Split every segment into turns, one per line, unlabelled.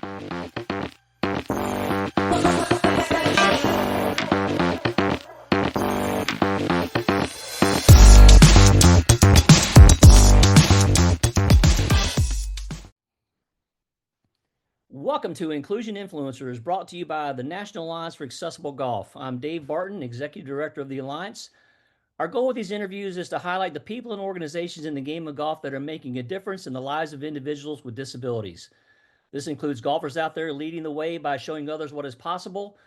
Welcome to Inclusion Influencers, brought to you by the National Alliance for Accessible Golf. I'm Dave Barton, Executive Director of the Alliance. Our goal with these interviews is to highlight the people and organizations in the game of golf that are making a difference in the lives of individuals with disabilities. This includes golfers out there leading the way by showing others what is possible,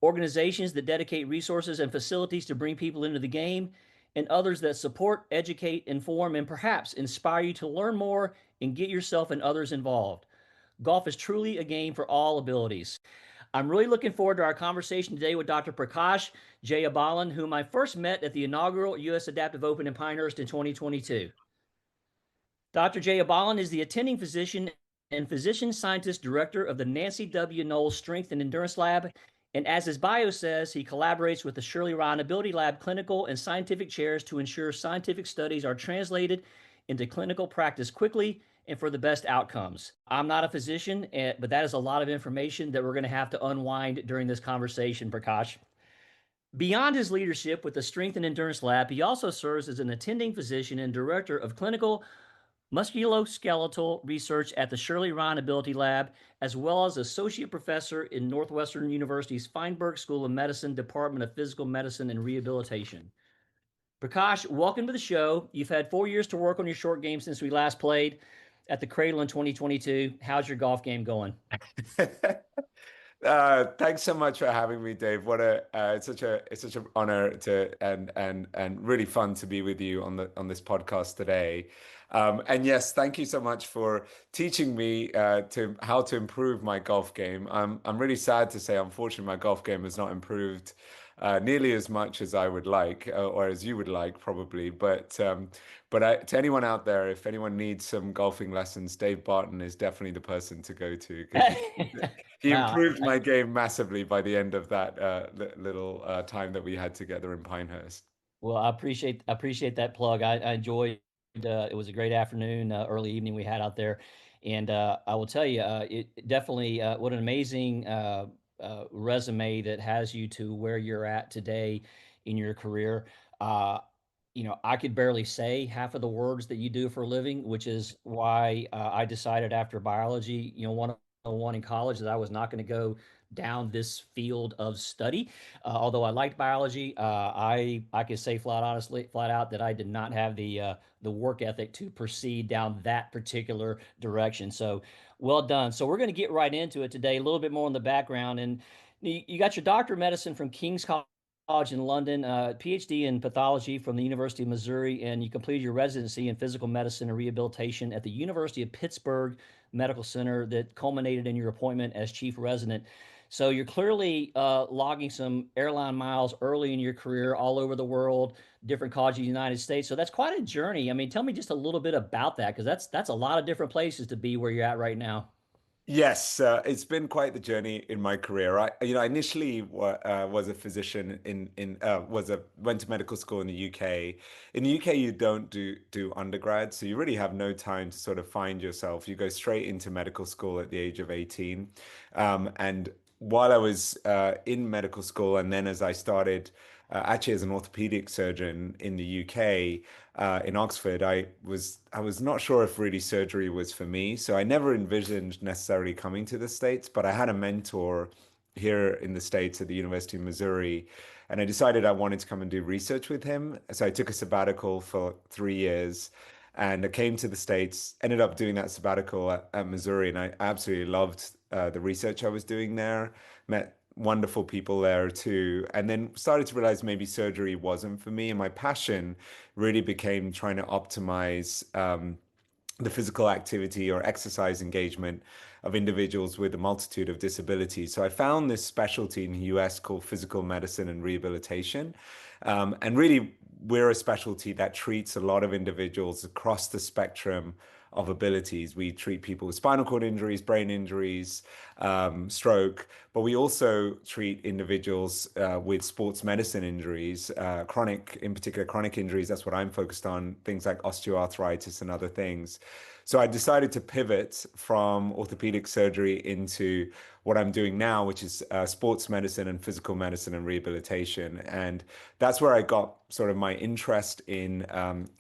organizations that dedicate resources and facilities to bring people into the game, and others that support, educate, inform, and perhaps inspire you to learn more and get yourself and others involved. Golf is truly a game for all abilities. I'm really looking forward to our conversation today with Dr. Prakash Jayabalan, whom I first met at the inaugural U.S. Adaptive Open in Pinehurst in 2022. Dr. Jayabalan is the attending physician and physician scientist director of the Nancy W. Knowles Strength and Endurance Lab. And as his bio says, he collaborates with the Shirley AbilityLab clinical and scientific chairs to ensure scientific studies are translated into clinical practice quickly and for the best outcomes. I'm not a physician, but that is a lot of information that we're going to have to unwind during this conversation, Prakash. Beyond his leadership with the Strength and Endurance Lab, he also serves as an attending physician and director of clinical musculoskeletal research at the Shirley AbilityLab, as well as associate professor in Northwestern University's Feinberg School of Medicine, Department of Physical Medicine and Rehabilitation. Prakash, welcome to the show. You've had 4 years to work on your short game since we last played at the Cradle in 2022. How's your golf game going?
Thanks so much for having me, Dave. It's such an honor to and really fun to be with you on this podcast today. And yes, thank you so much for teaching me to how to improve my golf game. I'm really sad to say, unfortunately, my golf game has not improved nearly as much as I would like, or as you would like, probably. To anyone out there, if anyone needs some golfing lessons, Dave Barton is definitely the person to go to, because he
Wow.
improved my game massively by the end of that little time that we had together in Pinehurst.
Well, I appreciate that plug. I enjoyed. It was a great afternoon, early evening we had out there, and I will tell you, it definitely what an amazing resume that has you to where you're at today in your career. Uh, I could barely say half of the words that you do for a living, which is why I decided after biology, 101 in college, that I was not going to go down this field of study. Although I liked biology, I could say flat out that I did not have the work ethic to proceed down that particular direction. So well done. So we're going to get right into it today. A little bit more on the background, and you got your doctor of medicine from King's College in London, PhD in pathology from the University of Missouri, and you completed your residency in physical medicine and rehabilitation at the University of Pittsburgh Medical Center that culminated in your appointment as chief resident. So you're clearly logging some airline miles early in your career all over the world, different colleges in the United States. So that's quite a journey. I mean, tell me just a little bit about that, because that's a lot of different places to be where you're at right now.
Yes, it's been quite the journey in my career. I initially was a physician went to medical school in the UK. In the UK, you don't do undergrad, so you really have no time to sort of find yourself. You go straight into medical school at the age of 18. And while I was in medical school, and then as I started actually as an orthopedic surgeon in the UK, in Oxford, I was not sure if really surgery was for me. So I never envisioned necessarily coming to the States, but I had a mentor here in the States at the University of Missouri, and I decided I wanted to come and do research with him. So I took a sabbatical for 3 years. And I came to the States, ended up doing that sabbatical at Missouri, and I absolutely loved the research I was doing there. Met wonderful people there too, and then started to realize maybe surgery wasn't for me. And my passion really became trying to optimize the physical activity or exercise engagement of individuals with a multitude of disabilities. So I found this specialty in the US called physical medicine and rehabilitation. And really, we're a specialty that treats a lot of individuals across the spectrum of abilities. We treat people with spinal cord injuries, brain injuries, stroke, but we also treat individuals with sports medicine injuries, in particular chronic injuries. That's what I'm focused on, things like osteoarthritis and other things. So I decided to pivot from orthopedic surgery into what I'm doing now, which is sports medicine and physical medicine and rehabilitation. And that's where I got sort of my interest in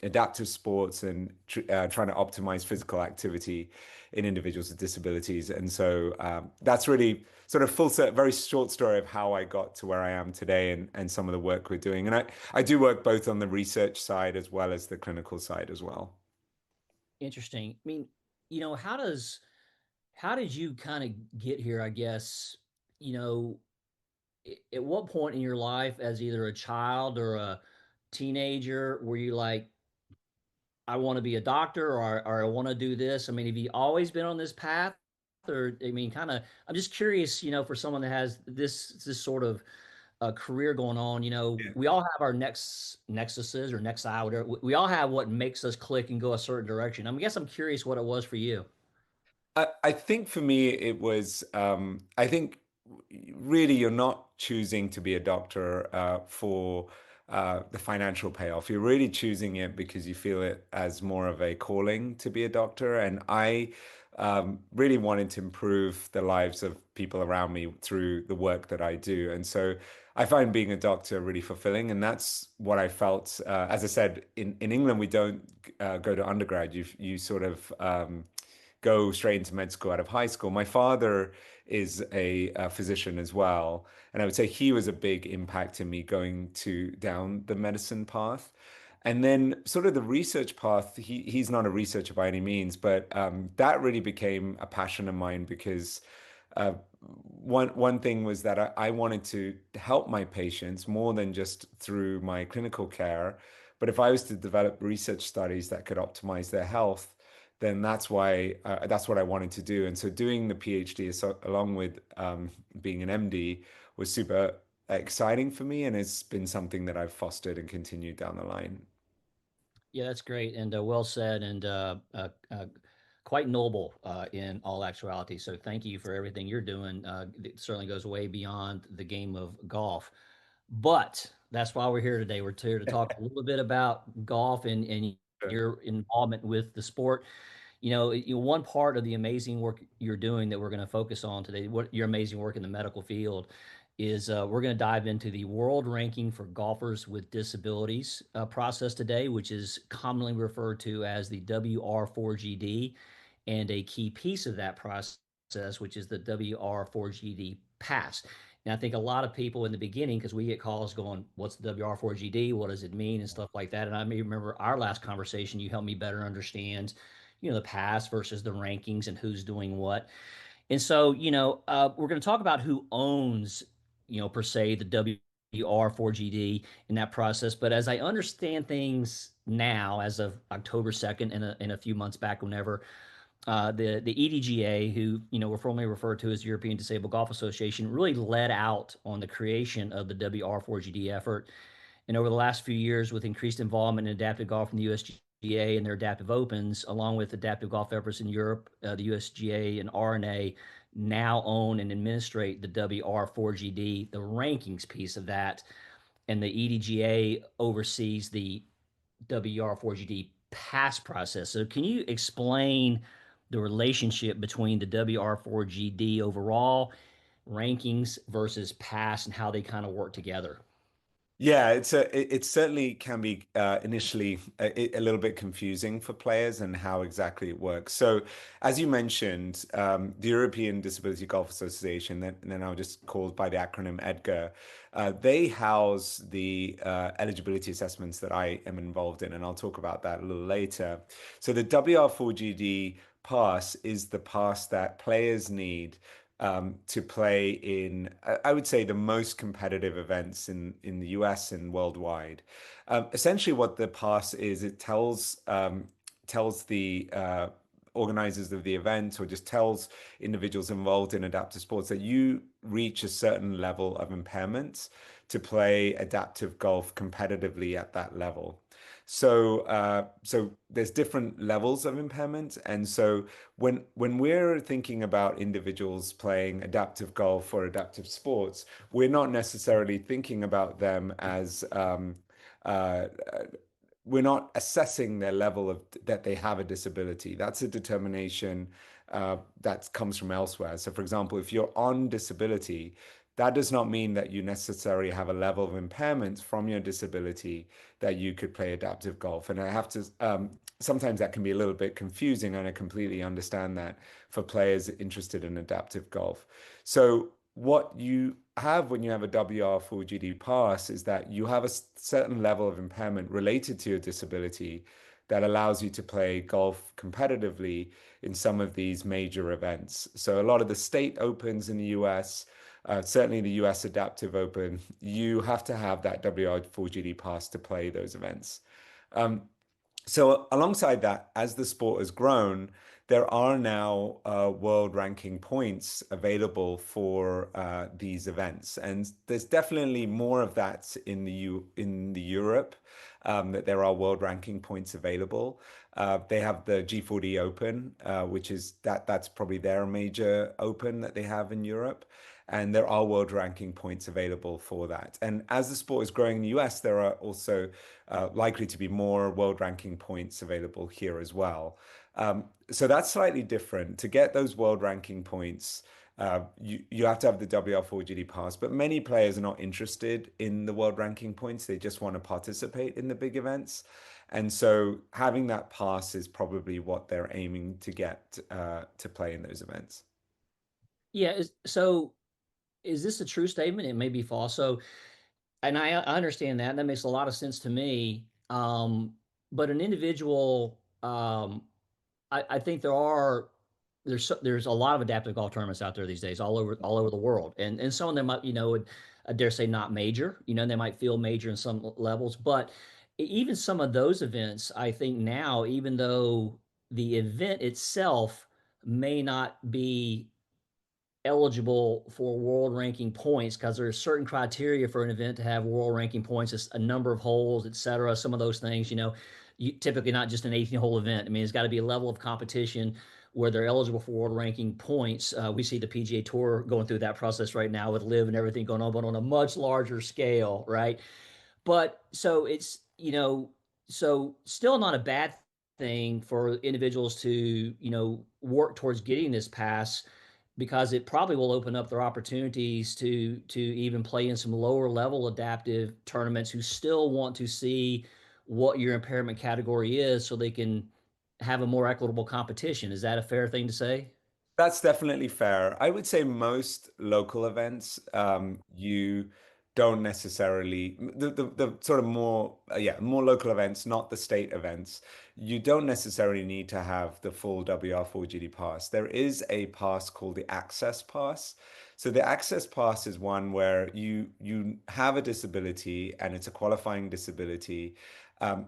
adaptive sports and trying to optimize physical activity in individuals with disabilities. And so that's really sort of very short story of how I got to where I am today and some of the work we're doing. And I do work both on the research side as well as the clinical side as well.
Interesting. I mean, how did you kind of get here, I guess, you know, at what point in your life as either a child or a teenager were you like, I want to be a doctor or I want to do this? I mean, have you always been on this path? Or I mean, kind of, I'm just curious, for someone that has this sort of career going on, we all have our nexuses or nexi, whatever. We all have what makes us click and go a certain direction. I guess I'm curious what it was for you.
I think for me, it was, I think really you're not choosing to be a doctor for the financial payoff. You're really choosing it because you feel it as more of a calling to be a doctor. And I really wanted to improve the lives of people around me through the work that I do. And so I find being a doctor really fulfilling. And that's what I felt. As I said, in England, we don't go to undergrad. You sort of go straight into med school out of high school. My father is a physician as well, and I would say he was a big impact in me going to down the medicine path. And then sort of the research path, he's not a researcher by any means, but that really became a passion of mine because uh, one thing was that I wanted to help my patients more than just through my clinical care. But if I was to develop research studies that could optimize their health, then that's what I wanted to do. And so doing the PhD along with being an MD was super exciting for me, and it's been something that I've fostered and continued down the line.
Yeah, that's great and well said and quite noble in all actuality. So thank you for everything you're doing. It certainly goes way beyond the game of golf. But that's why we're here today. We're here to talk a little bit about golf and your involvement with the sport. One part of the amazing work you're doing that we're going to focus on today, what your amazing work in the medical field is, we're going to dive into the world ranking for golfers with disabilities process today, which is commonly referred to as the WR4GD, and a key piece of that process, which is the WR4GD pass. And I think a lot of people in the beginning, because we get calls going, what's the WR4GD? What does it mean? And stuff like that. And I may remember our last conversation, you helped me better understand the past versus the rankings and who's doing what. And so, we're going to talk about who owns, per se, the WR4GD in that process. But as I understand things now, as of October 2nd and a few months back, whenever the EDGA, who were formerly referred to as European Disabled Golf Association, really led out on the creation of the WR4GD effort. And over the last few years, with increased involvement in adaptive golf from the USGA and their adaptive opens, along with adaptive golf efforts in Europe, the USGA and RNA now own and administrate the WR4GD, the rankings piece of that, and the EDGA oversees the WR4GD pass process. So, can you explain the relationship between the WR4GD overall rankings versus pass and how they kind of work together?
Yeah, it certainly can be initially a little bit confusing for players and how exactly it works. So, as you mentioned, the European Disability Golf Association, then now just called by the acronym EDGAR, they house the eligibility assessments that I am involved in, and I'll talk about that a little later. So, the WR4GD pass is the pass that players need to play in, I would say, the most competitive events in the US and worldwide. Essentially, what the pass is, it tells the organizers of the event or just tells individuals involved in adaptive sports that you reach a certain level of impairment to play adaptive golf competitively at that level. So there's different levels of impairment, and so when we're thinking about individuals playing adaptive golf or adaptive sports, we're not necessarily thinking about them as uh, we're not assessing their level of that they have a disability. That's a determination that comes from elsewhere. So, for example, if you're on disability, that does not mean that you necessarily have a level of impairment from your disability that you could play adaptive golf. And I have to, sometimes that can be a little bit confusing, and I completely understand that for players interested in adaptive golf. So, what you have when you have a WR4GD pass is that you have a certain level of impairment related to your disability that allows you to play golf competitively in some of these major events. So a lot of the state opens in the US, certainly the US Adaptive Open, you have to have that WR4GD pass to play those events. Um, so alongside that, as the sport has grown, there are now world ranking points available for these events, and there's definitely more of that in the Europe that there are world ranking points available. They have the G40 Open, which is that's probably their major open that they have in Europe. And there are world ranking points available for that. And as the sport is growing in the US, there are also likely to be more world ranking points available here as well. So that's slightly different. To get those world ranking points, you have to have the WR4GD pass, but many players are not interested in the world ranking points. They just want to participate in the big events. And so having that pass is probably what they're aiming to get to play in those events.
Yeah. So is this a true statement? It may be false. So, and I understand that. That makes a lot of sense to me. But an individual, I think there's a lot of adaptive golf tournaments out there these days, all over the world, and some of them might, I dare say not major, they might feel major in some levels, but even some of those events, I think now, even though the event itself may not be eligible for world ranking points because there's certain criteria for an event to have world ranking points. It's a number of holes, etc. Some of those things, you typically not just an 18-hole event. I mean, it's got to be a level of competition where they're eligible for world ranking points. We see the PGA Tour going through that process right now with Live and everything going on, but on a much larger scale, right? But so it's, so still not a bad thing for individuals to, work towards getting this pass because it probably will open up their opportunities to even play in some lower level adaptive tournaments who still want to see what your impairment category is so they can have a more equitable competition. Is that a fair thing to say?
That's definitely fair. I would say most local events, you don't necessarily the sort of more yeah, more local events, not the state events. You don't necessarily need to have the full WR4GD pass. There is a pass called the Access Pass. So the Access Pass is one where you have a disability and it's a qualifying disability.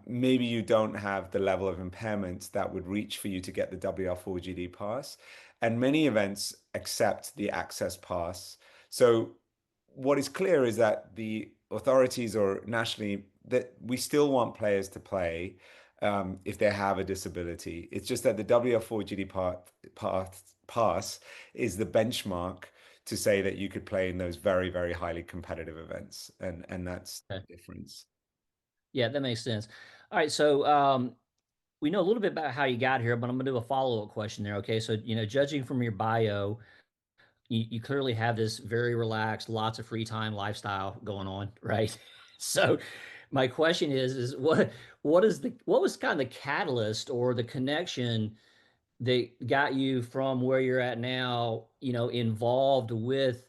Maybe you don't have the level of impairment that would reach for you to get the WR4GD pass. And many events accept the access pass. So what is clear is that the authorities or nationally that we still want players to play if they have a disability. It's just that the WR4GD pass is the benchmark to say that you could play in those very, very highly competitive events. And that's
Okay.
the difference.
Yeah, that makes sense. All right, so we know a little bit about how you got here, but I'm gonna do a follow-up question there. Okay, so judging from your bio, you clearly have this very relaxed, lots of free time lifestyle going on, right? So my question is what was kind of the catalyst or the connection that got you from where you're at now, involved with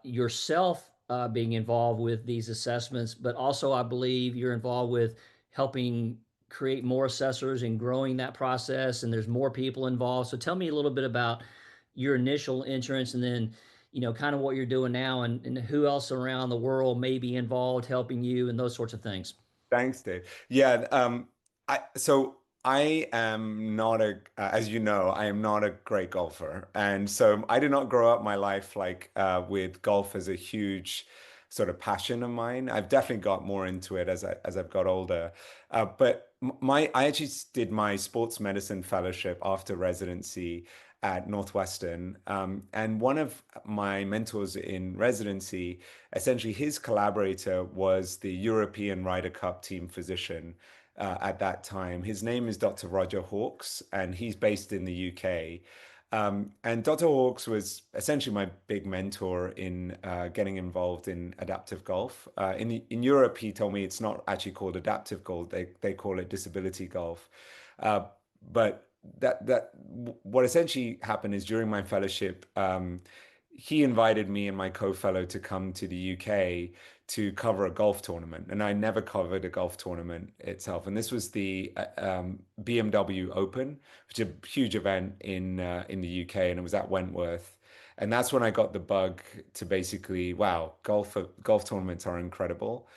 yourself being involved with these assessments, but also I believe you're involved with helping create more assessors and growing that process, and there's more people involved. So tell me a little bit about your initial entrance and then, kind of what you're doing now and who else around the world may be involved helping you and those sorts of things.
Thanks, Dave. Yeah, so I am not as you know, I am not a great golfer, and so I did not grow up my life like with golf as a huge sort of passion of mine. I've definitely got more into it as I've got older, but I actually did my sports medicine fellowship after residency at Northwestern, and one of my mentors in residency, essentially his collaborator was the European Ryder Cup team physician. at that time. His name is Dr. Roger Hawkes, and he's based in the UK. And Dr. Hawkes was essentially my big mentor in getting involved in adaptive golf. In Europe, he told me it's not actually called adaptive golf; they call it disability golf. Uh, but what essentially happened is during my fellowship, he invited me and my co-fellow to come to the UK to cover a golf tournament, and I never covered a golf tournament itself. And this was the BMW Open, which is a huge event in the UK, and it was at Wentworth. And that's when I got the bug to basically, wow, golf tournaments are incredible.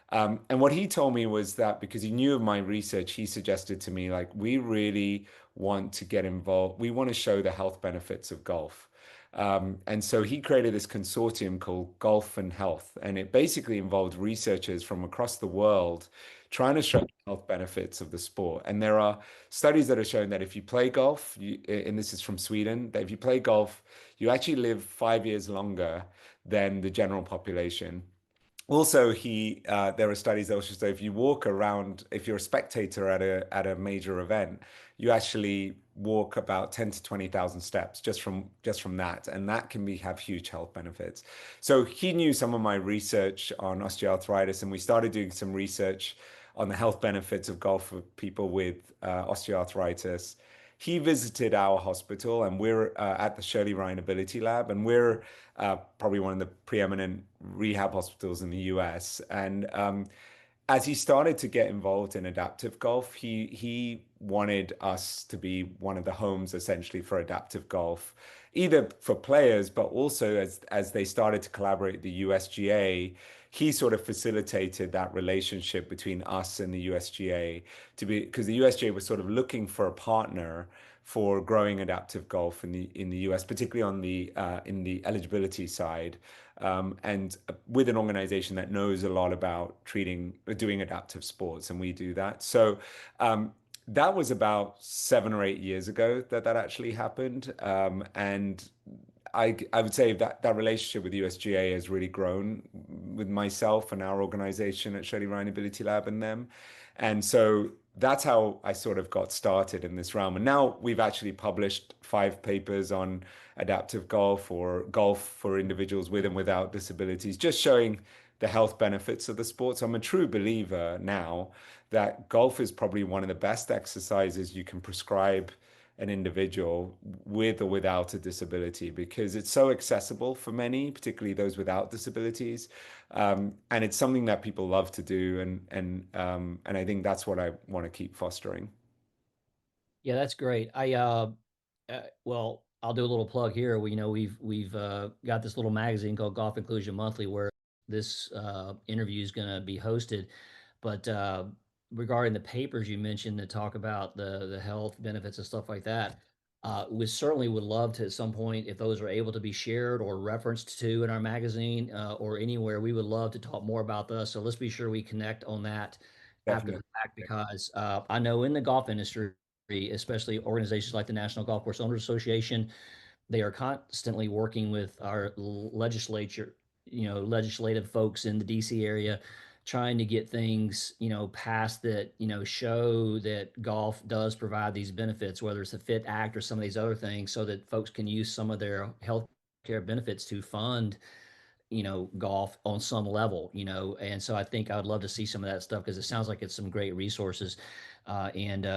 And what he told me was that because he knew of my research, he suggested to me, like, we really want to get involved. We want to show the health benefits of golf. And so he created this consortium called Golf and Health. And it basically involved researchers from across the world trying to show the health benefits of the sport. And there are studies that are showing that if you play golf, and this is from Sweden, that if you play golf, you actually live 5 years longer than the general population. Also, there are studies that also show if you walk around, if you're a spectator at a major event, you actually walk about 10 to 20,000 steps just from that, and that can have huge health benefits. So he knew some of my research on osteoarthritis, and we started doing some research on the health benefits of golf for people with osteoarthritis. He visited our hospital, and we're at the Shirley AbilityLab, and we're probably one of the preeminent rehab hospitals in the US. And as he started to get involved in adaptive golf, he wanted us to be one of the homes essentially for adaptive golf, either for players, but also as they started to collaborate with the USGA, he sort of facilitated that relationship between us and the USGA to be because the USGA was sort of looking for a partner for growing adaptive golf in the US, particularly on the in the eligibility side, and with an organization that knows a lot about doing adaptive sports, and we do that. So that was about 7 or 8 years ago that actually happened, and I would say that relationship with USGA has really grown with myself and our organization at Shirley Ryan Ability Lab and them. And so that's how I sort of got started in this realm. And now we've actually published 5 papers on adaptive golf or golf for individuals with and without disabilities, just showing the health benefits of the sport. So I'm a true believer now that golf is probably one of the best exercises you can prescribe an individual with or without a disability because it's so accessible for many, particularly those without disabilities. And it's something that people love to do. And I think that's what I want to keep fostering.
Yeah, that's great. Well, I'll do a little plug here. We've got this little magazine called Golf Inclusion Monthly where this interview is going to be hosted. But regarding the papers you mentioned that talk about the health benefits and stuff like that, we certainly would love to at some point if those are able to be shared or referenced to in our magazine or anywhere. We would love to talk more about this. So let's be sure we connect on that after the
Definitely.
fact because I know in the golf industry, especially organizations like the National Golf Course Owners Association, they are constantly working with our legislature, legislative folks in the DC area, trying to get things, passed that, show that golf does provide these benefits, whether it's the Fit Act or some of these other things, so that folks can use some of their health care benefits to fund, golf on some level, and so I think I would love to see some of that stuff because it sounds like it's some great resources and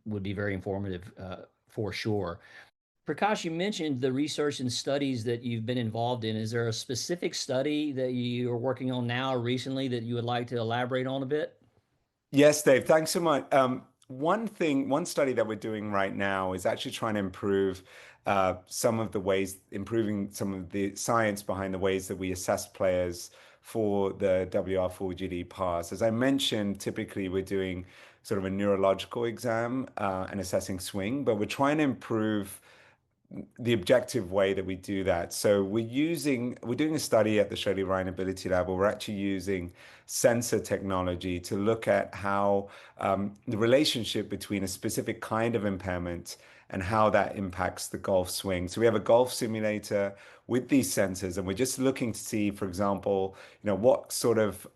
would be very informative for sure. Prakash, you mentioned the research and studies that you've been involved in. Is there a specific study that you are working on now or recently that you would like to elaborate on a bit?
Yes, Dave, thanks so much. One study that we're doing right now is actually trying to improving some of the science behind the ways that we assess players for the WR4GD pass. As I mentioned, typically we're doing sort of a neurological exam and assessing swing, but we're trying to improve the objective way that we do that. So we're doing a study at the Shirley Ryan Ability Lab where we're actually using sensor technology to look at how the relationship between a specific kind of impairment and how that impacts the golf swing. So we have a golf simulator with these sensors, and we're just looking to see, for example, what sort of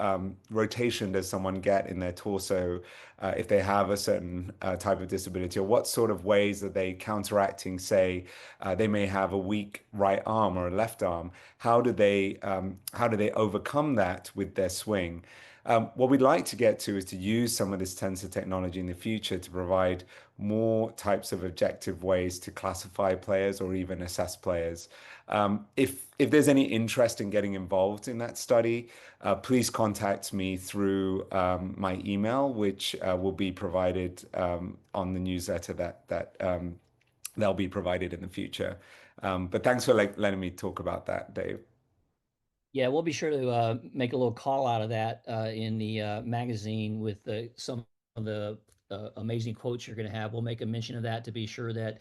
rotation does someone get in their torso if they have a certain type of disability, or what sort of ways are they counteracting, say, they may have a weak right arm or a left arm. How do they overcome that with their swing? What we'd like to get to is to use some of this tensor technology in the future to provide more types of objective ways to classify players or even assess players. If there's any interest in getting involved in that study, please contact me through my email, which will be provided on the newsletter that they'll be provided in the future. But thanks for letting me talk about that, Dave.
Yeah, we'll be sure to make a little call out of that in the magazine with some of the amazing quotes you're going to have. We'll make a mention of that to be sure that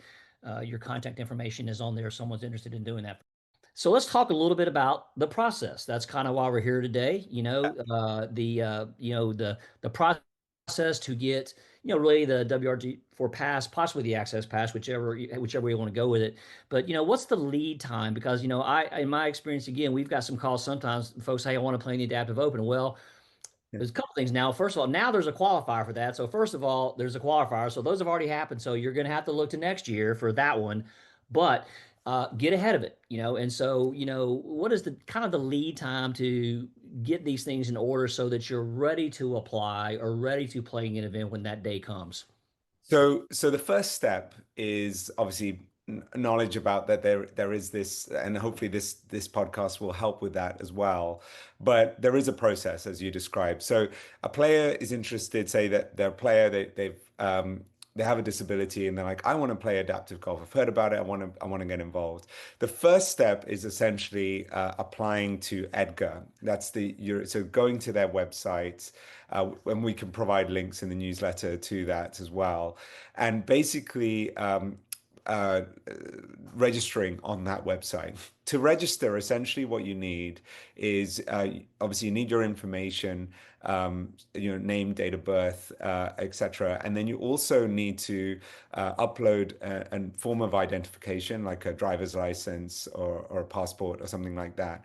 your contact information is on there if someone's interested in doing that. So let's talk a little bit about the process. That's kind of why we're here today. The process to get really the WRG4 pass, possibly the access pass, whichever way you want to go with it. But what's the lead time? Because I in my experience, again, we've got some calls sometimes. Folks say I want to play in the adaptive open. Well, there's a couple things now. First of all, now there's a qualifier for that. So first of all, there's a qualifier. So those have already happened. So you're going to have to look to next year for that one, but get ahead of it. And so what is the kind of the lead time to get these things in order so that you're ready to apply or ready to play in an event when that day comes?
So the first step is obviously knowledge about that there is this, and hopefully this podcast will help with that as well. But there is a process as you described. So a player is interested, say that they're a player, they have a disability and they're like, I want to play adaptive golf. I've heard about it. I want to get involved. The first step is essentially applying to EDGAR. So going to their website, and we can provide links in the newsletter to that as well. And basically uh, registering on that website. To register, essentially what you need is obviously you need your information, name, date of birth, etc. And then you also need to upload a form of identification, like a driver's license or a passport or something like that.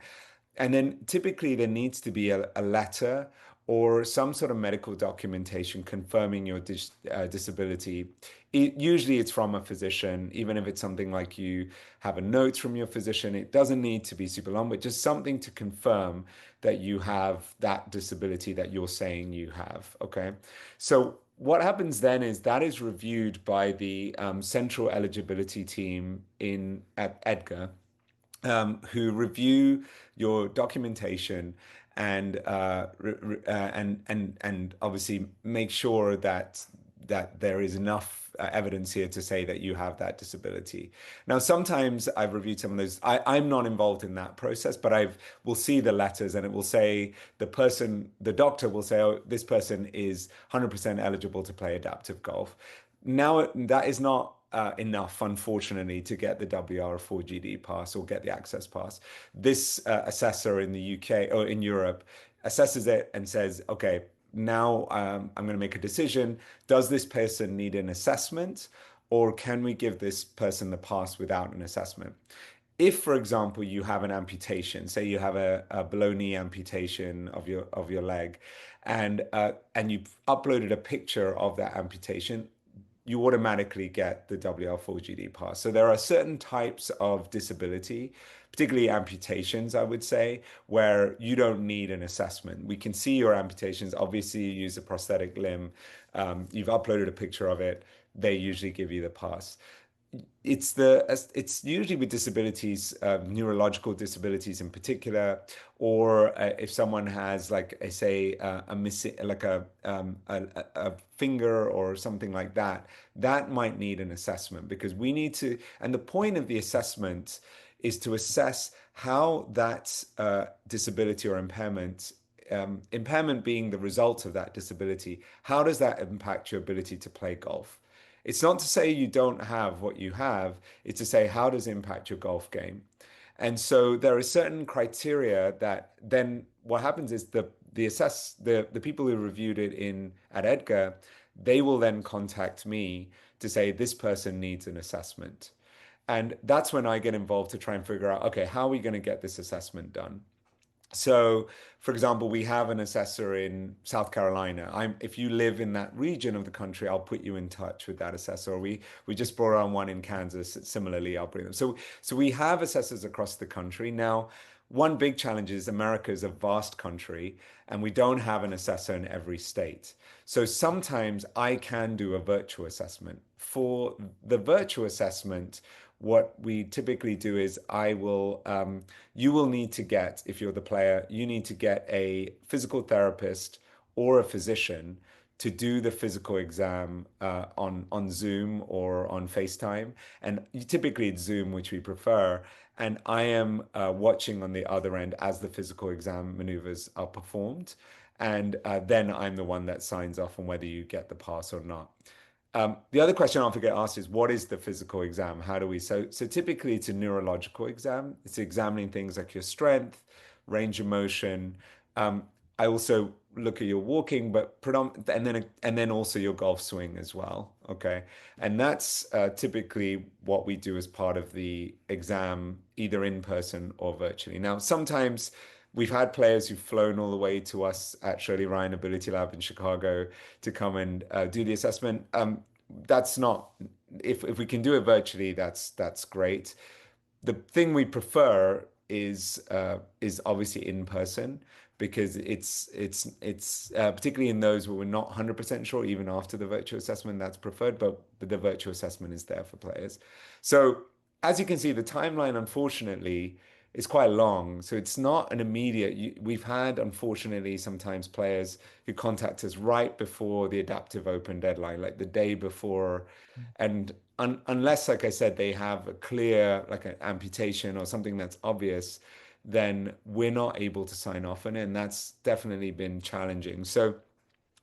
And then typically there needs to be a letter or some sort of medical documentation confirming your disability. Usually it's from a physician, even if it's something like you have a note from your physician. It doesn't need to be super long, but just something to confirm that you have that disability that you're saying you have. Okay. So what happens then is that is reviewed by the central eligibility team at EDGAR, who review your documentation and and obviously make sure that there is enough evidence here to say that you have that disability. Now, sometimes I've reviewed some of those. I'm not involved in that process, but will see the letters and it will say the doctor will say, oh, this person is 100% eligible to play adaptive golf. Now, that is not enough, unfortunately, to get the WR4GD pass or get the access pass. This assessor in the UK or in Europe assesses it and says, okay, now I'm going to make a decision. Does this person need an assessment, or can we give this person the pass without an assessment? If, for example, you have an amputation, say you have a below knee amputation of your leg, and you've uploaded a picture of that amputation, you automatically get the WR4GD pass. So there are certain types of disability, particularly amputations, I would say, where you don't need an assessment. We can see your amputations. Obviously, you use a prosthetic limb. You've uploaded a picture of it. They usually give you the pass. It's usually with disabilities, neurological disabilities in particular, or if someone has, like I say, a missing, like a finger or something like that, that might need an assessment because we need to. And the point of the assessment is to assess how that disability or impairment being the result of that disability, how does that impact your ability to play golf? It's not to say you don't have what you have, it's to say how does it impact your golf game? And so there are certain criteria that then what happens is the people who reviewed it in at EDGAR, they will then contact me to say this person needs an assessment. And that's when I get involved to try and figure out, okay, how are we going to get this assessment done? So, for example, we have an assessor in South Carolina. If you live in that region of the country, I'll put you in touch with that assessor. We just brought on one in Kansas. Similarly, I'll bring them. So we have assessors across the country. Now, one big challenge is America is a vast country, and we don't have an assessor in every state. So sometimes I can do a virtual assessment. For the virtual assessment, what we typically do is you will need to get, if you're the player, you need to get a physical therapist or a physician to do the physical exam on Zoom or on FaceTime. And typically it's Zoom, which we prefer. And I am watching on the other end as the physical exam maneuvers are performed. And then I'm the one that signs off on whether you get the pass or not. The other question I often get asked is, what is the physical exam? How do we? So typically it's a neurological exam. It's examining things like your strength, range of motion. Um, I also look at your walking, but and then also your golf swing as well. Okay, and that's typically what we do as part of the exam, either in person or virtually. Now, sometimes we've had players who've flown all the way to us at Shirley Ryan AbilityLab in Chicago to come and do the assessment. That's not if we can do it virtually, that's great. The thing we prefer is obviously in person because it's particularly in those where we're not 100% sure, even after the virtual assessment, that's preferred, but the virtual assessment is there for players. So as you can see, the timeline, unfortunately, is quite long. So it's not an immediate. We've had, unfortunately, sometimes players who contact us right before the adaptive open deadline, like the day before, and unless, like I said, they have a clear, like an amputation or something that's obvious, then we're not able to sign off on it. And that's definitely been challenging. So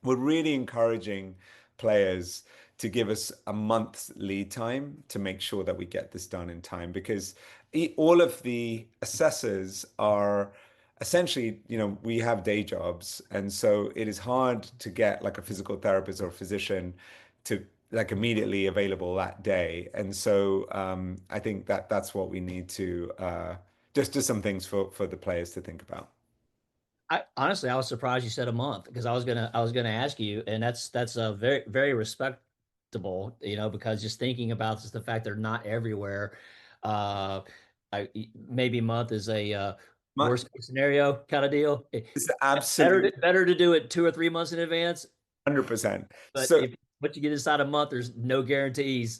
we're really encouraging players to give us a month's lead time to make sure that we get this done in time because all of the assessors are essentially, we have day jobs. And so it is hard to get like a physical therapist or a physician to like immediately available that day. And so I think that that's what we need to just some things for the players to think about.
I honestly, I was surprised you said a month because I was gonna ask you, and that's a very very respectable, because just thinking about just the fact they're not everywhere, uh, maybe a month is a
My,
worst case scenario kind of deal.
it's
Better
absolutely
better to do it 2 or 3 months in advance,
100%.
but
So
if what you get inside a month, there's no guarantees,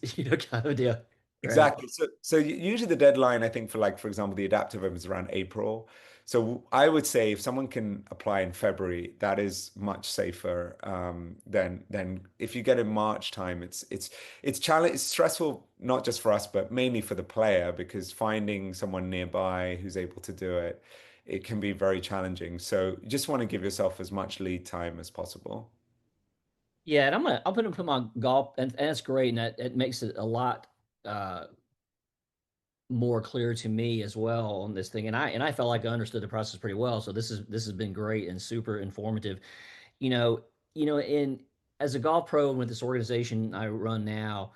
kind of deal, right?
exactly. So usually the deadline, I think, for example, the adaptive open is around April. So I would say if someone can apply in February, that is much safer than if you get in March time. It's stressful not just for us, but mainly for the player because finding someone nearby who's able to do it, it can be very challenging. So you just want to give yourself as much lead time as possible.
Yeah, and I'm gonna put my golf, and that's great, and that it makes it a lot uh more clear to me as well on this thing. And I felt like I understood the process pretty well. So this has been great and super informative. You know, in as a golf pro and with this organization I run now,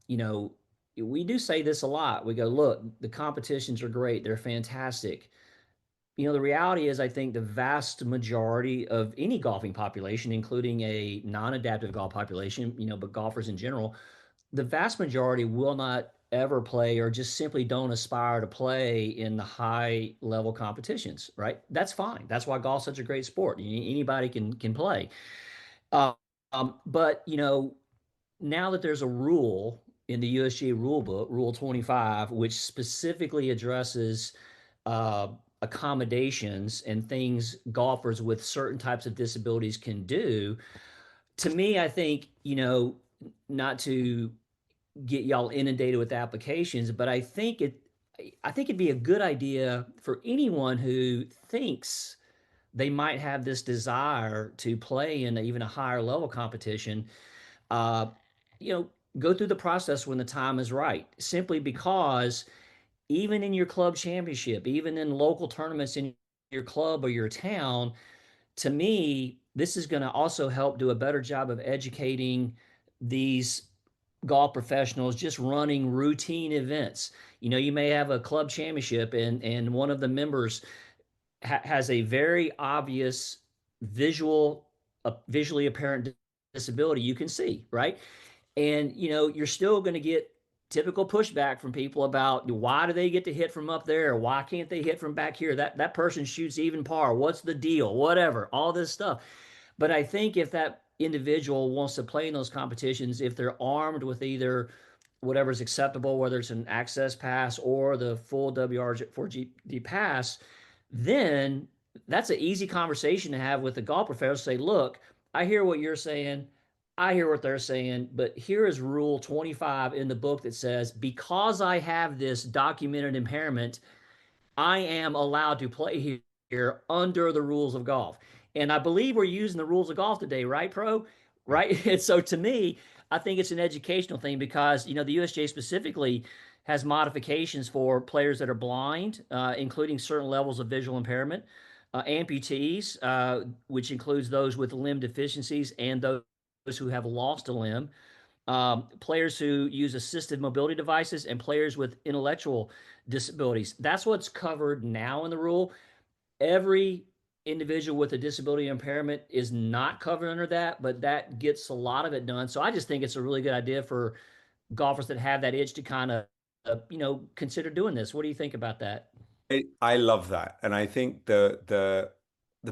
you know, we do say this a lot. We go, look, the competitions are great, they're fantastic. The reality is, I think the vast majority of any golfing population, including a non-adaptive golf population, but golfers in general, the vast majority will not ever play or just simply don't aspire to play in the high level competitions, right? That's fine. That's why golf's such a great sport. Anybody can play. Uh, but now that there's a rule in the USGA rule book, Rule 25, which specifically addresses uh, accommodations and things golfers with certain types of disabilities can do, to me, I think, not to get y'all inundated with applications, but I think it'd be a good idea for anyone who thinks they might have this desire to play in even a higher level competition, uh, you know, go through the process when the time is right. Simply because even in your club championship, even in local tournaments in your club or your town, to me, this is going to also help do a better job of educating these golf professionals just running routine events. You may have a club championship, and one of the members has a very obvious visually apparent disability you can see, right? And you're still going to get typical pushback from people about why do they get to hit from up there? Why can't they hit from back here? That person shoots even par. What's the deal? Whatever, all this stuff. But I think if that individual wants to play in those competitions, if they're armed with either whatever's acceptable, whether it's an access pass or the full WR4GD pass, then that's an easy conversation to have with the golf professional. Say, look, I hear what you're saying. I hear what they're saying, but here is rule 25 in the book that says, because I have this documented impairment, I am allowed to play here under the rules of golf. And I believe we're using the rules of golf today, right, Pro? Right? And so to me, I think it's an educational thing because, the USGA specifically has modifications for players that are blind, including certain levels of visual impairment, amputees, which includes those with limb deficiencies and those who have lost a limb, players who use assistive mobility devices, and players with intellectual disabilities. That's what's covered now in the rule. Every individual with a disability impairment is not covered under that, but that gets a lot of it done. So I just think it's a really good idea for golfers that have that itch to kind of, consider doing this. What do you think about that?
I love that, and I think the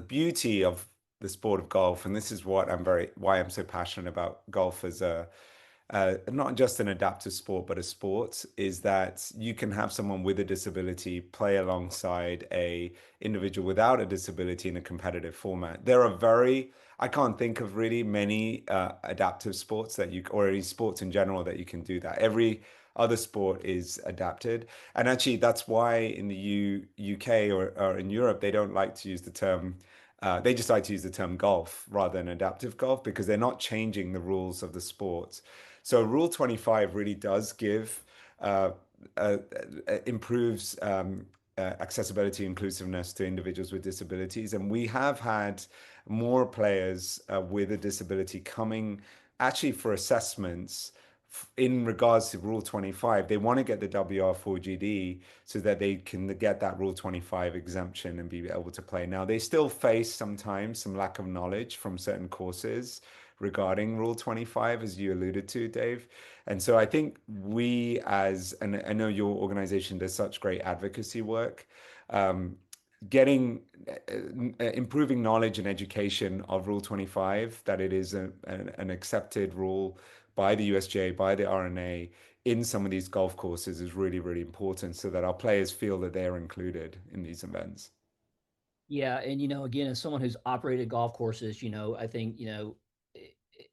beauty of the sport of golf, and this is why I'm so passionate about golf as a not just an adaptive sport, but a sport, is that you can have someone with a disability play alongside a individual without a disability in a competitive format. I can't think of really many adaptive sports or any sports in general that you can do that. Every other sport is adapted. And actually, that's why in the UK or in Europe, they don't like to use the term they just like to use the term golf rather than adaptive golf because they're not changing the rules of the sport. So Rule 25 really does give uh, improves accessibility, inclusiveness to individuals with disabilities, and we have had more players with a disability coming actually for assessments in regards to Rule 25. They want to get the WR4GD so that they can get that Rule 25 exemption and be able to play. Now, they still face sometimes some lack of knowledge from certain courses regarding Rule 25, as you alluded to, Dave. And so I think and I know your organization does such great advocacy work, um, improving knowledge and education of Rule 25, that it is an accepted rule by the USGA, by the RNA in some of these golf courses is really, really important so that our players feel that they're included in these events.
Yeah, and again, as someone who's operated golf courses, I think,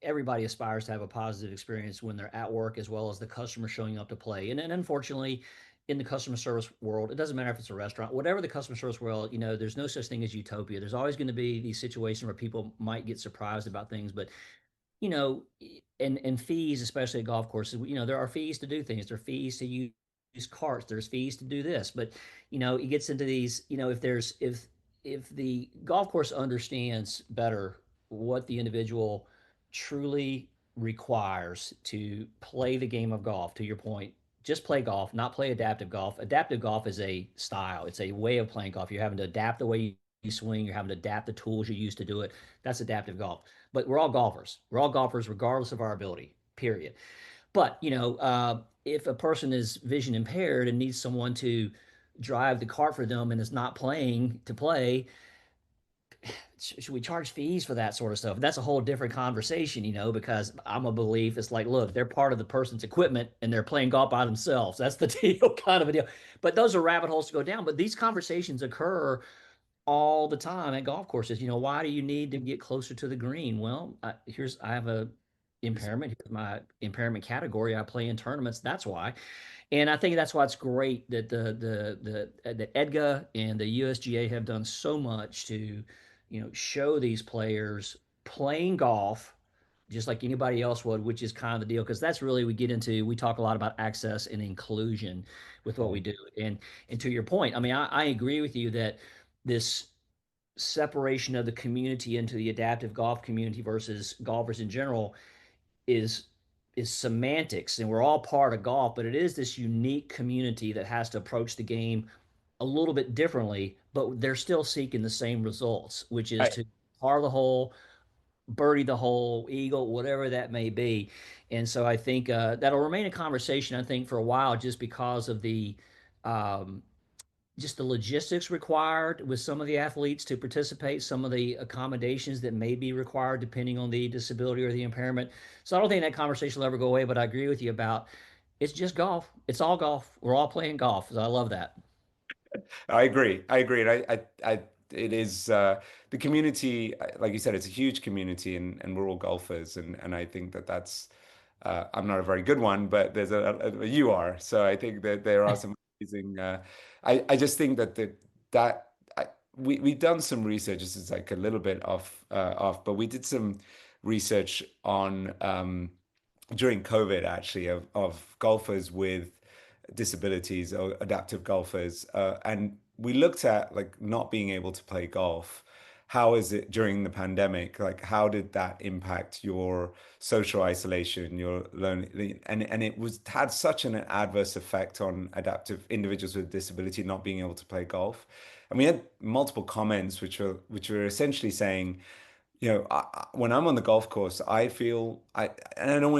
everybody aspires to have a positive experience when they're at work as well as the customer showing up to play. And unfortunately, in the customer service world, it doesn't matter if it's a restaurant, whatever the customer service world, there's no such thing as utopia. There's always going to be these situations where people might get surprised about things, but you know, and fees, especially at golf courses, there are fees to do things. There are fees to use carts. There's fees to do this. But, it gets into these, if the golf course understands better what the individual truly requires to play the game of golf, to your point, just play golf, not play adaptive golf. Adaptive golf is a style. It's a way of playing golf. You're having to adapt the way you swing. You're having to adapt the tools you use to do it. That's adaptive golf. But we're all golfers. We're all golfers regardless of our ability, period. But, if a person is vision impaired and needs someone to drive the cart for them and is not playing to play, should we charge fees for that sort of stuff? That's a whole different conversation, because I'm a belief it's like, look, they're part of the person's equipment and they're playing golf by themselves. That's the deal, kind of a deal. But those are rabbit holes to go down. But these conversations occur all the time at golf courses. Why do you need to get closer to the green? Well, I have a impairment. Here's my impairment category. I play in tournaments. That's why. And I think that's why it's great that the EDGA and the USGA have done so much to, show these players playing golf just like anybody else would, which is kind of the deal. Because that's really we talk a lot about access and inclusion with what we do. And to your point, I mean, I agree with you that this separation of the community into the adaptive golf community versus golfers in general is is semantics, and we're all part of golf, but it is this unique community that has to approach the game a little bit differently, but they're still seeking the same results, which is
Right.
to par the hole, birdie the hole, eagle, whatever that may be. And so I think that'll remain a conversation, I think, for a while, just because of the um, just the logistics required with some of the athletes to participate, some of the accommodations that may be required depending on the disability or the impairment. So I don't think that conversation will ever go away, but I agree with you about it's just golf. It's all golf. We're all playing golf. So I love that.
I agree. I agree. And it is the community, like you said, it's a huge community, and we're all golfers, and I think that that's. I'm not a very good one, but there's you are. So I think that there are some amazing. I just think that that we've done some research. This is like a little bit off, but we did some research on during COVID actually of golfers with disabilities or adaptive golfers. And we looked at like not being able to play golf. How is it during the pandemic? Like, how did that impact your social isolation, your learning? And it was had such an adverse effect on adaptive individuals with disability not being able to play golf. And we had multiple comments which were essentially saying, when I'm on the golf course, and I know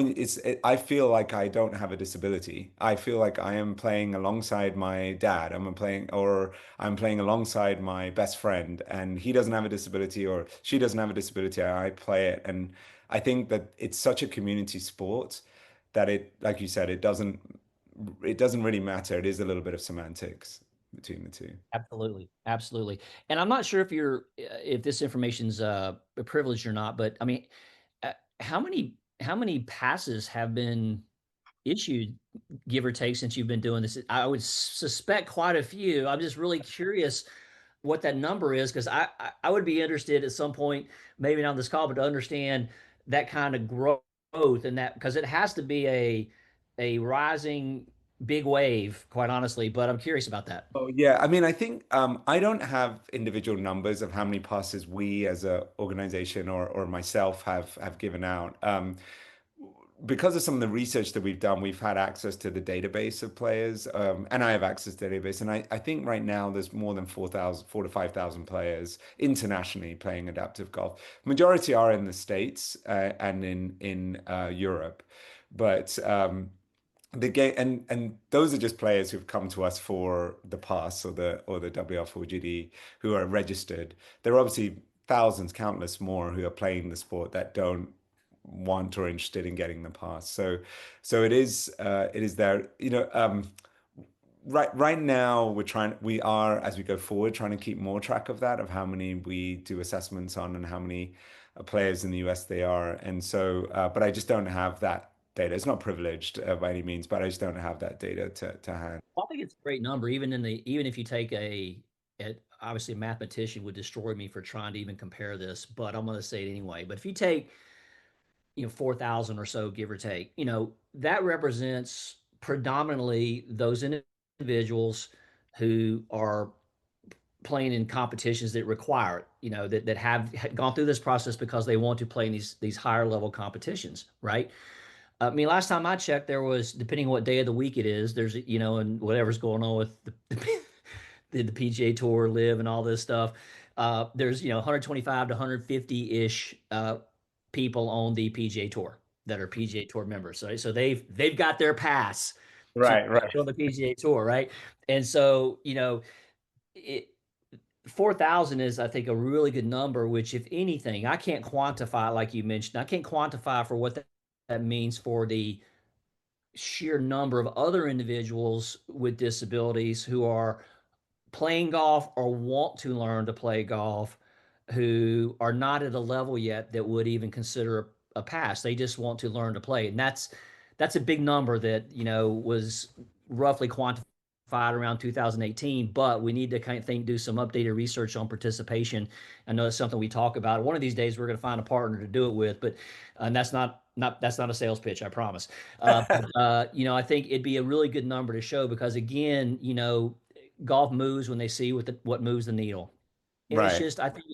I feel like I don't have a disability. I feel like I am playing alongside my dad. I'm playing alongside my best friend, and he doesn't have a disability or she doesn't have a disability. I play it, and I think that it's such a community sport that like you said, it doesn't really matter. It is a little bit of semantics between the two.
Absolutely, absolutely. And I'm not sure if this information's privileged or not, but I mean, how many passes have been issued, give or take, since you've been doing this? I would suspect quite a few. I'm just really curious what that number is because I would be interested at some point, maybe not on this call, but to understand that kind of growth and that because it has to be a rising big wave, quite honestly. But I'm curious about that.
Oh yeah, I mean, I think I don't have individual numbers of how many passes we as a organization or myself have given out. Because of some of the research that we've done, we've had access to the database of players, and I have access to the database. And I think right now there's more than 4 to 5,000 players internationally playing adaptive golf. Majority are in the States and in Europe, but the game and those are just players who've come to us for the pass or the WR4GD who are registered. There are obviously thousands, countless more who are playing the sport that don't want or interested in getting the pass. So it is there. Right now we are as we go forward trying to keep more track of that of how many we do assessments on and how many players in the US they are. And so, but I just don't have that data. It's not privileged by any means, but I just don't have that data to hand.
Well, I think it's a great number, even if you take obviously a mathematician would destroy me for trying to even compare this, but I'm going to say it anyway. But if you take 4,000 or so, give or take, that represents predominantly those individuals who are playing in competitions that require it, that have gone through this process because they want to play in these higher level competitions, right? I mean, last time I checked, there was, depending on what day of the week it is, there's, and whatever's going on with the PGA Tour, Live, and all this stuff. There's, 125 to 150-ish people on the PGA Tour that are PGA Tour members. So they've got their pass to
Right, right.
on the PGA Tour, right? And so, it 4,000 is, I think, a really good number, which, if anything, I can't quantify, like you mentioned. I can't quantify for what that means for the sheer number of other individuals with disabilities who are playing golf or want to learn to play golf who are not at a level yet that would even consider a pass. They just want to learn to play. And that's a big number that, was roughly quantified around 2018, but we need to kind of do some updated research on participation. I know it's something we talk about. One of these days we're going to find a partner to do it with, but and that's not a sales pitch, I promise. I think it'd be a really good number to show because, again, golf moves when they see what moves the needle. And it's
Right.
just, I think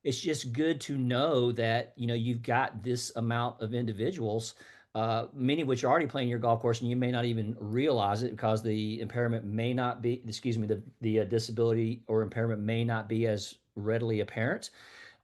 it's just good to know that, you've got this amount of individuals many of which are already playing your golf course, and you may not even realize it because the impairment may not be, excuse me, the disability or impairment may not be as readily apparent.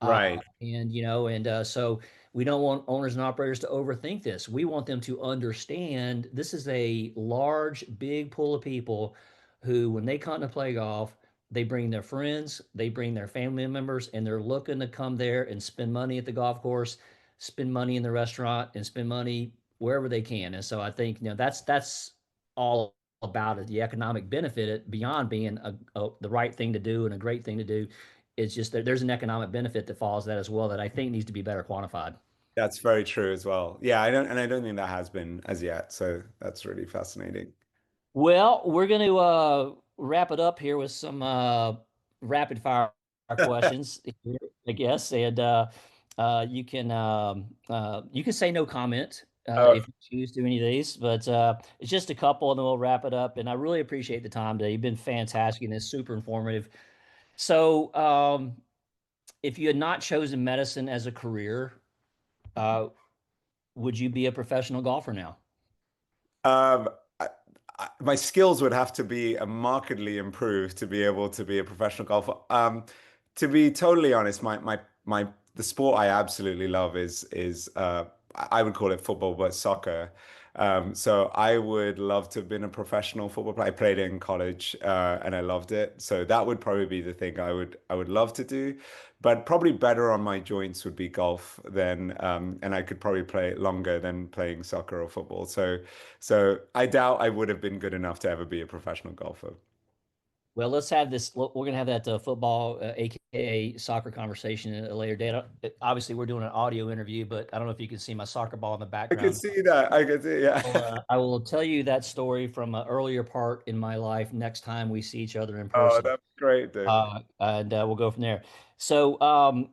Uh,
Right.
and so we don't want owners and operators to overthink this. We want them to understand this is a large, big pool of people who, when they come to play golf, they bring their friends, they bring their family members, and they're looking to come there and spend money at the golf course, spend money in the restaurant, and spend money wherever they can. And so I think that's all about it. The economic benefit, it beyond being the right thing to do and a great thing to do, it's just that there's an economic benefit that follows that as well that I think needs to be better quantified.
That's very true as well. Yeah, I don't think that has been as yet. So that's really fascinating.
Well, we're going to wrap it up here with some rapid fire questions, I guess, and you can say no comment
Oh,
if you choose to any of these, but it's just a couple, and then we'll wrap it up. And I really appreciate the time today. You've been fantastic, and it's super informative. So, if you had not chosen medicine as a career, uh, would you be a professional golfer now?
Um, I, my skills would have to be markedly improved to be able to be a professional golfer. To be totally honest, the sport I absolutely love is I would call it football, but soccer. So I would love to have been a professional football player. I played it in college, and I loved it. So that would probably be the thing I would love to do. But probably better on my joints would be golf than, and I could probably play it longer than playing soccer or football. So I doubt I would have been good enough to ever be a professional golfer.
Well, let's have this. We're going to have that football, aka soccer conversation at a later date. Obviously, we're doing an audio interview, but I don't know if you can see my soccer ball in the
I could
background.
see that. I could see, yeah.
I will tell you that story from an earlier part in my life next time we see each other in
Oh,
person,
that's great, dude.
and we'll go from there. So,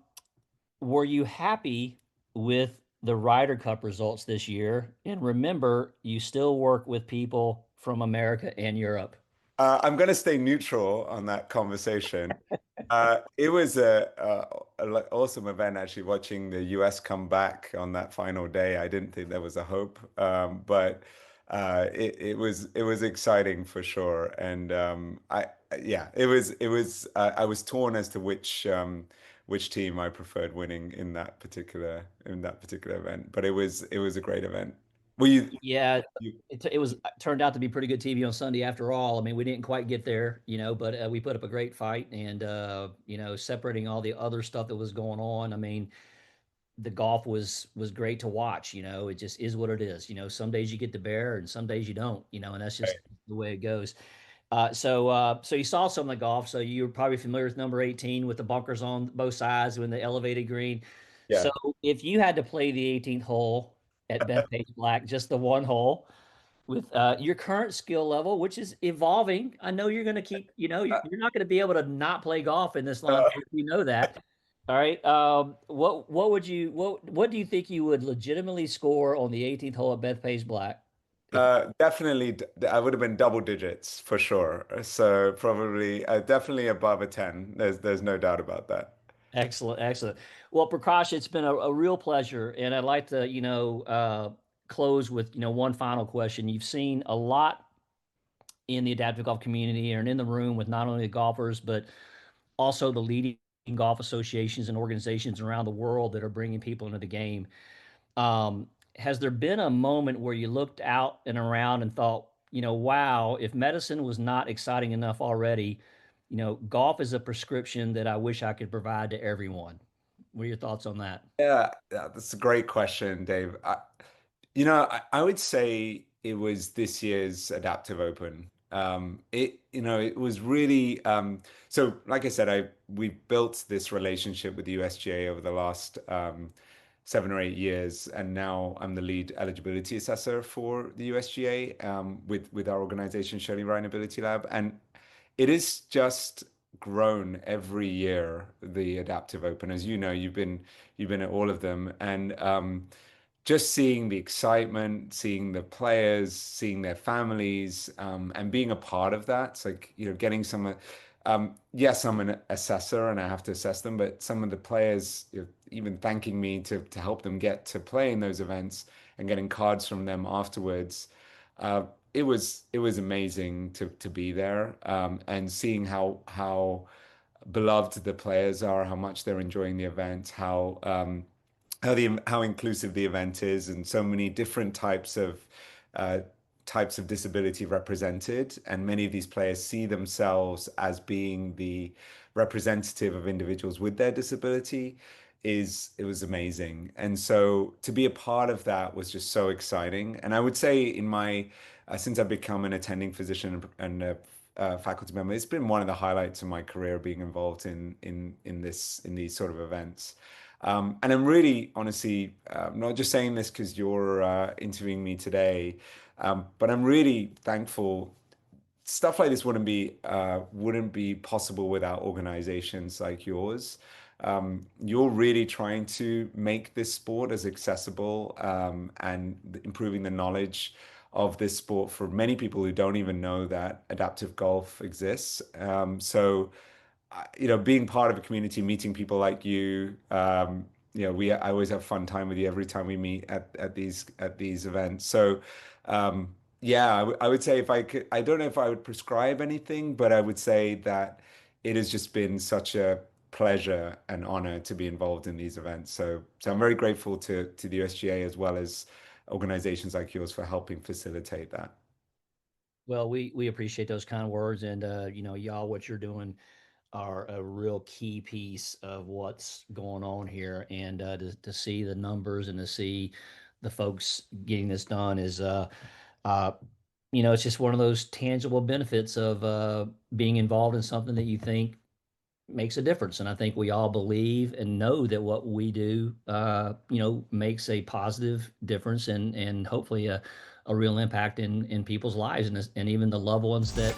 were you happy with the Ryder Cup results this year? And remember, you still work with people from America and Europe.
I'm going to stay neutral on that conversation. It was awesome event actually watching the US come back on that final day. I didn't think there was a hope, but it was exciting for sure. And yeah, I was torn as to which team I preferred winning in that particular event. But it was a great event. Were
Yeah,
you
it was turned out to be pretty good TV on Sunday after all. I mean, we didn't quite get there, but we put up a great fight and separating all the other stuff that was going on. I mean, the golf was great to watch, it just is what it is. Some days you get the bear and some days you don't, and that's just the way it goes. So you saw some of the golf. So you're probably familiar with number 18 with the bunkers on both sides when the elevated green.
yeah.
So if you had to play the 18th hole at Bethpage Black, just the one hole with your current skill level, which is evolving, I know you're going to keep, you're not going to be able to not play golf in this line of
Uh,
work. You know that. All right. What do you think you would legitimately score on the 18th hole at Bethpage Black? If
Definitely, I would have been double digits for sure. So probably, definitely above a 10. There's no doubt about that.
Excellent, excellent. Well, Prakash, it's been a real pleasure, and I'd like to, close with, one final question. You've seen a lot in the adaptive golf community and in the room with not only the golfers, but also the leading golf associations and organizations around the world that are bringing people into the game. Um, has there been a moment where you looked out and around and thought, wow, if medicine was not exciting enough already, golf is a prescription that I wish I could provide to everyone? What are your thoughts on that?
Yeah, that's a great question, Dave. I would say it was this year's Adaptive Open. It was really so. Like I said, we built this relationship with the USGA over the last 7 or 8 years, and now I'm the lead eligibility assessor for the USGA with our organization, Shirley AbilityLab, and it is just grown every year, the Adaptive Open. As you know, you've been at all of them, and just seeing the excitement, seeing the players, seeing their families, and being a part of that. It's like, getting some. Yes, I'm an assessor and I have to assess them, but some of the players, even thanking me to help them get to play in those events, and getting cards from them afterwards. It was amazing to be there, and seeing how beloved the players are, how much they're enjoying the event, how inclusive the event is, and so many different uh, types of disability represented. And many of these players see themselves as being the representative of individuals with their disability. It was amazing. And so to be a part of that was just so exciting. And I would say in my since I've become an attending physician and a faculty member, it's been one of the highlights of my career being involved in these sort of events. And I'm really, honestly, not just saying this because you're interviewing me today, but I'm really thankful. Stuff like this wouldn't be possible without organizations like yours. You're really trying to make this sport as accessible, and improving the knowledge of this sport for many people who don't even know that adaptive golf exists. Being part of a community, meeting people like you, I always have fun time with you every time we meet at these events. So, yeah, I would say if I could, I don't know if I would prescribe anything, but I would say that it has just been such a pleasure and honor to be involved in these events. So I'm very grateful to the USGA as well as organizations like yours for helping facilitate that.
Well, we appreciate those kind words, and y'all, what you're doing are a real key piece of what's going on here. And to see the numbers and to see the folks getting this done is, uh, it's just one of those tangible benefits of being involved in something that you think makes a difference. And I think we all believe and know that what we do, makes a positive difference and hopefully a real impact in people's lives and even the loved ones that